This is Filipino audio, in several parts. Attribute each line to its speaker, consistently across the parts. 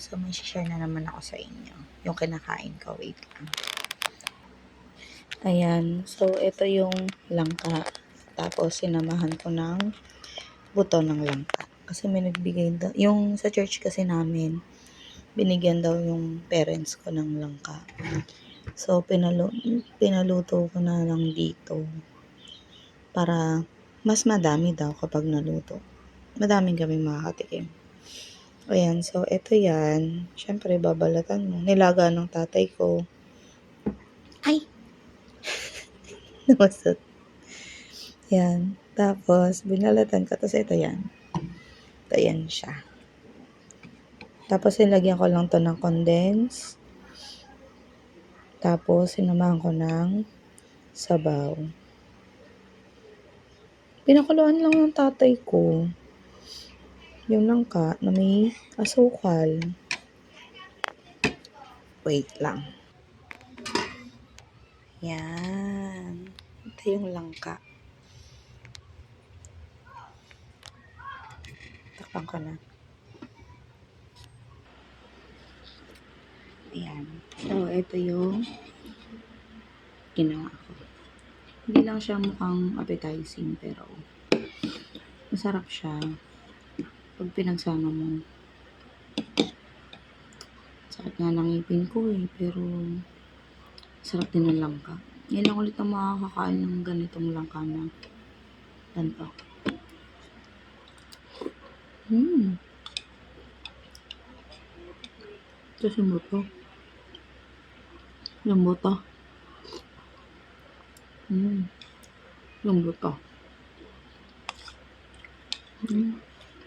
Speaker 1: So, may share na naman ako sa inyo. Yung kinakain ko. Wait lang. Ayan. So, ito yung langka. Tapos, sinamahan ko ng buto ng langka. Kasi may nagbigay daw. Yung sa church kasi namin, binigyan daw yung parents ko ng langka. So, pinaluto ko na lang dito. Para mas madami daw kapag naluto. Madaming kaming makakatikim. Ayan, so ito yan. Siyempre, babalatan mo. Nilaga ng tatay ko. Ay! Namasot. Yan. Tapos, binalatan ko. Tapos ito yan. Ito yan siya. Tapos, nilagyan ko lang to ng condense. Tapos, sinamahan ko ng sabaw. Pinakuluan lang ng tatay ko. Yung langka na may asukal. Wait lang. Yan. Ito yung langka. Takpan ko na. Ayan. So, ito yung ginawa ko. Hindi lang siya mukhang appetizing, pero masarap siya pag pinagsama mo. Sakit nga ng ngipin ko pero sarap din ng langka. Yan lang ulit ang makakakain ng ganitong langka na ganito. Ito yung buto. Yung buto. Yung buto.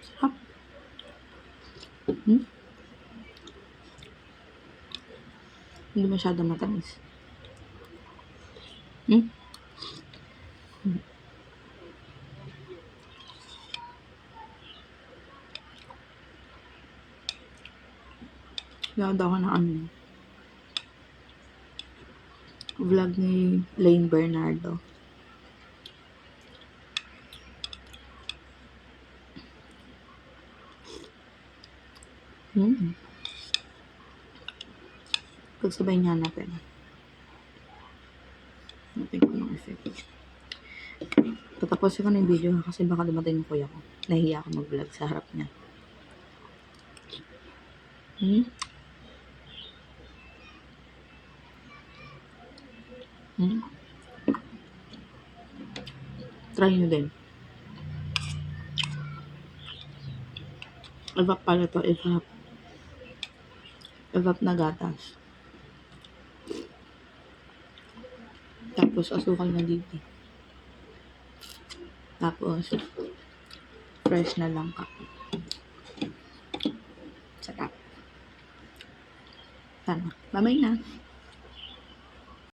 Speaker 1: Sarap. Hindi masyado matamis. Nanood ako ng vlog ni Lane Bernardo. Pagsabay niya natin. Natin ko ng effect. Tatapusin ko na yung video kasi baka dumating yung kuya ko. Nahihiya ako mag-vlog sa harap niya. Try nyo din. Evap pala to. Evap. Evap na gatas. Tapos asukal na dito. Tapos fresh na langka. Sarap. Tama. Bye-bye na.